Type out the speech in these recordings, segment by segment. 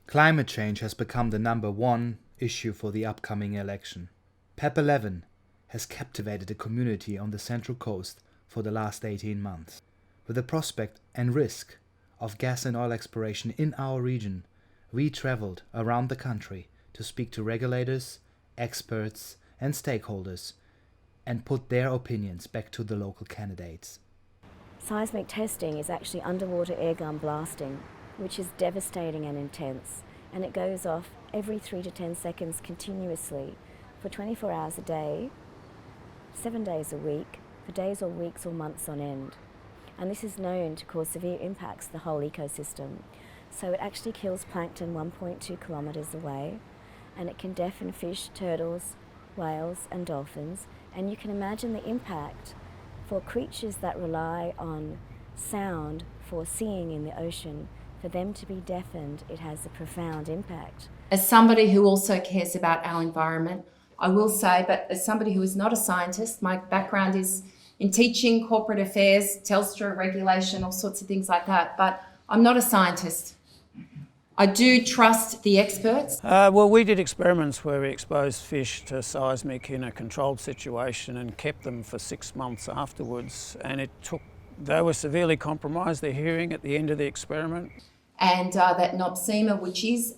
Climate change has become the #1 issue for the upcoming election. PEP11 has captivated the community on the Central Coast for the last 18 months. With the prospect and risk of gas and oil exploration in our region, we travelled around the country to speak to regulators, experts and stakeholders and put their opinions back to the local candidates. Seismic testing is actually underwater airgun blasting, which is devastating and intense, and it goes off every 3 to 10 seconds continuously for 24 hours a day, 7 days a week, for days or weeks or months on end. And this is known to cause severe impacts to the whole ecosystem. So it actually kills plankton 1.2 kilometres away, and it can deafen fish, turtles, whales and dolphins. And you can imagine the impact for creatures that rely on sound for seeing in the ocean. For them to be deafened, it has a profound impact. As somebody who also cares about our environment, I will say, but as somebody who is not a scientist, my background is in teaching, corporate affairs, Telstra regulation, all sorts of things like that, but I'm not a scientist. I do trust the experts. Well, we did experiments where we exposed fish to seismic in a controlled situation and kept them for 6 months afterwards, and they were severely compromised, their hearing at the end of the experiment. And that NOPSEMA, which is,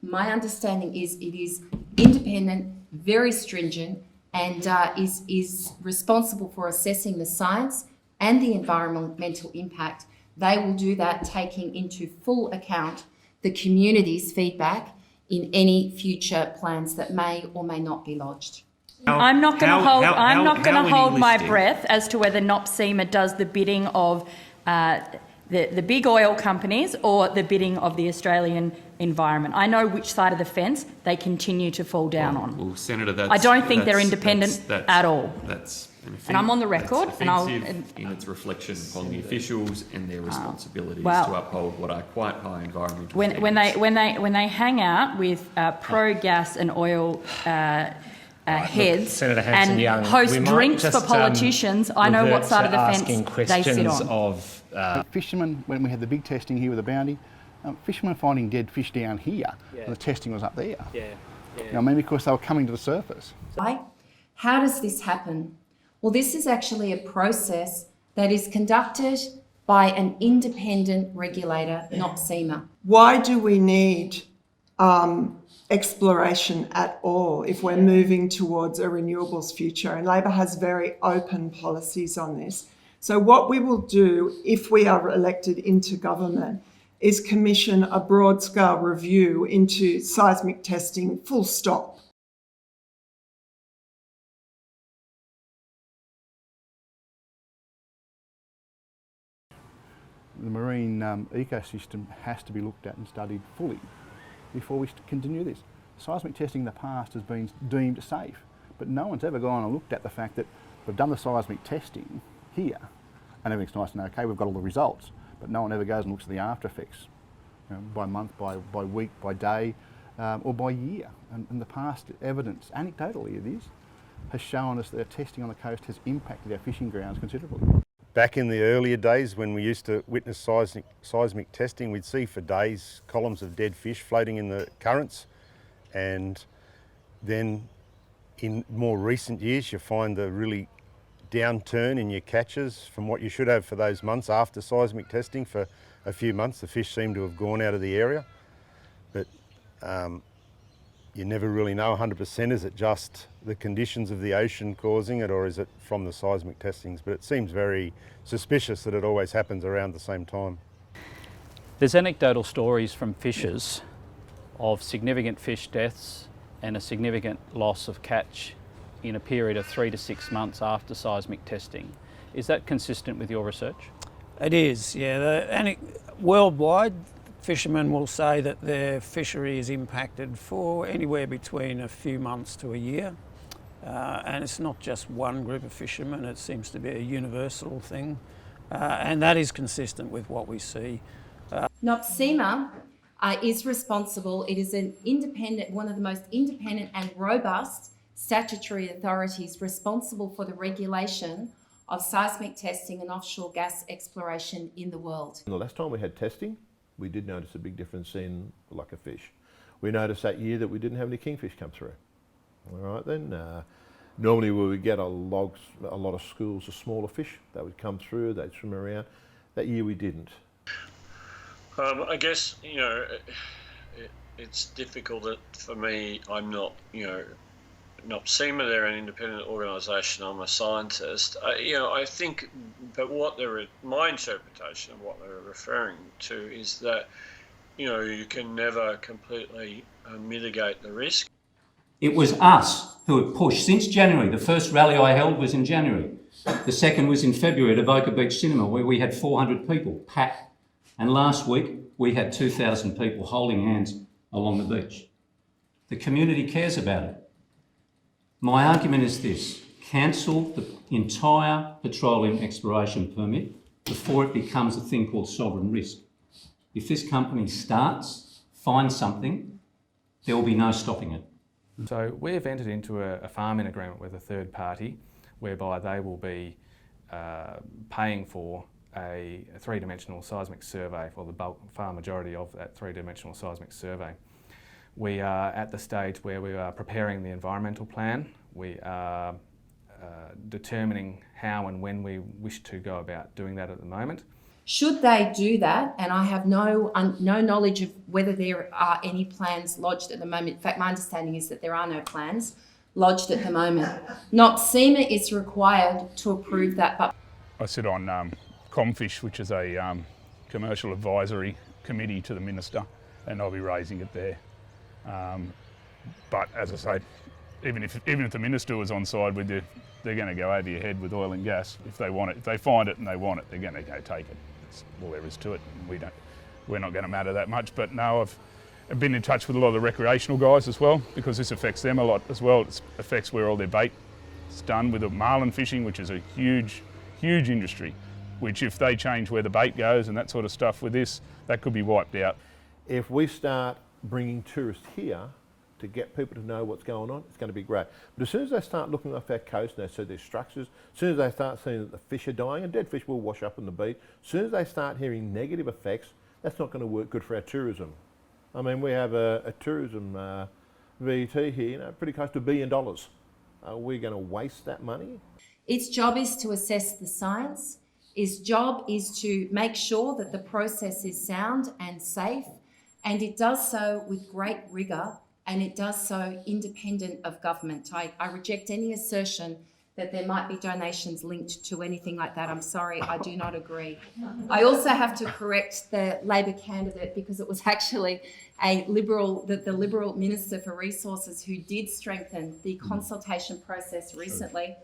my understanding is it is independent, very stringent, and is responsible for assessing the science and the environmental impact. They will do that taking into full account the community's feedback in any future plans that may or may not be lodged. I'm not going to hold my breath as to whether NOPSEMA does the bidding of the big oil companies or the bidding of the Australian environment. I know which side of the fence they continue to fall down on. Well, Senator, I don't think they're independent at all. And I'm on the record. In its reflection upon the officials and their responsibilities to uphold what are quite high environmental standards. When they hang out with pro-gas and oil heads and host drinks for politicians, I know what side of the fence they sit on. Fishermen, when we had the big testing here with the bounty, fishermen were finding dead fish down here, and the testing was up there. You know, maybe because they were coming to the surface. How does this happen? Well, this is actually a process that is conducted by an independent regulator, NOPSEMA. Why do we need exploration at all if we're moving towards a renewables future? And Labor has very open policies on this. So what we will do if we are elected into government is commission a broad-scale review into seismic testing, full stop. The marine ecosystem has to be looked at and studied fully before we continue this. Seismic testing in the past has been deemed safe, but no one's ever gone and looked at the fact that we've done the seismic testing here and everything's nice and okay, we've got all the results, but no one ever goes and looks at the after effects, you know, by month, by week, by day, or by year. And the past evidence, anecdotally it is, has shown us that our testing on the coast has impacted our fishing grounds considerably. Back in the earlier days when we used to witness seismic testing, we'd see for days columns of dead fish floating in the currents, and then in more recent years you find the really downturn in your catches from what you should have for those months after seismic testing. For a few months the fish seem to have gone out of the area, but you never really know 100%, is it just the conditions of the ocean causing it, or is it from the seismic testings? But it seems very suspicious that it always happens around the same time. There's anecdotal stories from fishers of significant fish deaths and a significant loss of catch in a period of 3 to 6 months after seismic testing. Is that consistent with your research? It is, yeah. Worldwide, fishermen will say that their fishery is impacted for anywhere between a few months to a year. And it's not just one group of fishermen, it seems to be a universal thing. And that is consistent with what we see. NOPSEMA is responsible. It is an independent, one of the most independent and robust statutory authorities responsible for the regulation of seismic testing and offshore gas exploration in the world. The last time we had testing, we did notice a big difference in like a fish. We noticed that year that we didn't have any kingfish come through. All right then. Normally we would get a lot of schools of smaller fish that would come through, they'd swim around. That year we didn't. I guess, you know, it's difficult for me. I'm not, you know, NOPSEMA, they're an independent organisation. I'm a scientist. You know, I think, but my interpretation of what they're referring to is that, you know, you can never completely mitigate the risk. It was us who had pushed since January. The first rally I held was in January. The second was in February at Umina Beach Cinema, where we had 400 people packed. And last week we had 2,000 people holding hands along the beach. The community cares about it. My argument is this: cancel the entire petroleum exploration permit before it becomes a thing called sovereign risk. If this company finds something, there will be no stopping it. So we've entered into a farm-in agreement with a third party whereby they will be paying for a three-dimensional seismic survey, for the far majority of that three-dimensional seismic survey. We are at the stage where we are preparing the environmental plan. We are determining how and when we wish to go about doing that at the moment. Should they do that, and I have no knowledge of whether there are any plans lodged at the moment. In fact, my understanding is that there are no plans lodged at the moment. NOPSEMA is required to approve that. But I sit on ComFish, which is a commercial advisory committee to the Minister, and I'll be raising it there. But as I say, even if the Minister was on side with you, they're going to go over your head with oil and gas if they want it. If they find it and they want it, they're going to go take it. That's all there is to it. We're not going to matter that much. But no, I've been in touch with a lot of the recreational guys as well, because this affects them a lot as well. It affects where all their bait is done with the marlin fishing, which is a huge, huge industry, which if they change where the bait goes and that sort of stuff with this, that could be wiped out. If we start bringing tourists here to get people to know what's going on, it's going to be great. But as soon as they start looking off our coast and they see their structures, as soon as they start seeing that the fish are dying, and dead fish will wash up on the beach, as soon as they start hearing negative effects, that's not going to work good for our tourism. I mean, we have a tourism VET here, you know, pretty close to $1 billion. Are we going to waste that money? its job is to assess the science. Its job is to make sure that the process is sound and safe, and it does so with great rigour, and it does so independent of government. I reject any assertion that there might be donations linked to anything like that. I'm sorry, I do not agree. I also have to correct the Labor candidate, because it was actually a Liberal, the Liberal Minister for Resources, who did strengthen the consultation process recently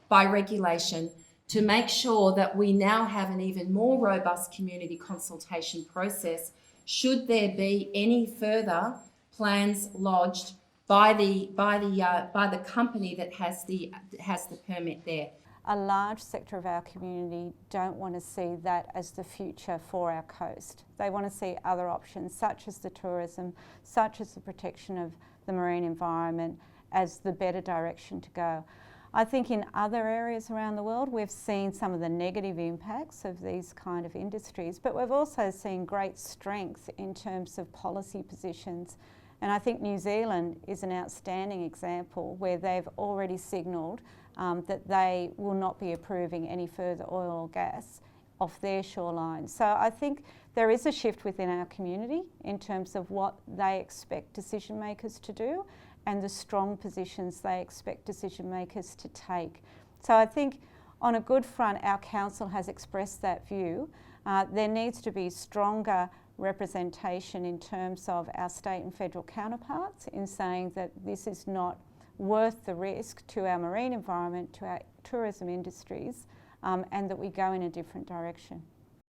by regulation to make sure that we now have an even more robust community consultation process should there be any further plans lodged by the company that has the permit there. A large sector of our community don't want to see that as the future for our coast. They want to see other options, such as the tourism, such as the protection of the marine environment, as the better direction to go. I think in other areas around the world we've seen some of the negative impacts of these kind of industries, but we've also seen great strength in terms of policy positions. And I think New Zealand is an outstanding example where they've already signalled that they will not be approving any further oil or gas off their shoreline. So I think there is a shift within our community in terms of what they expect decision makers to do and the strong positions they expect decision makers to take. So I think on a good front, our council has expressed that view. There needs to be stronger representation in terms of our state and federal counterparts in saying that this is not worth the risk to our marine environment, to our tourism industries, and that we go in a different direction.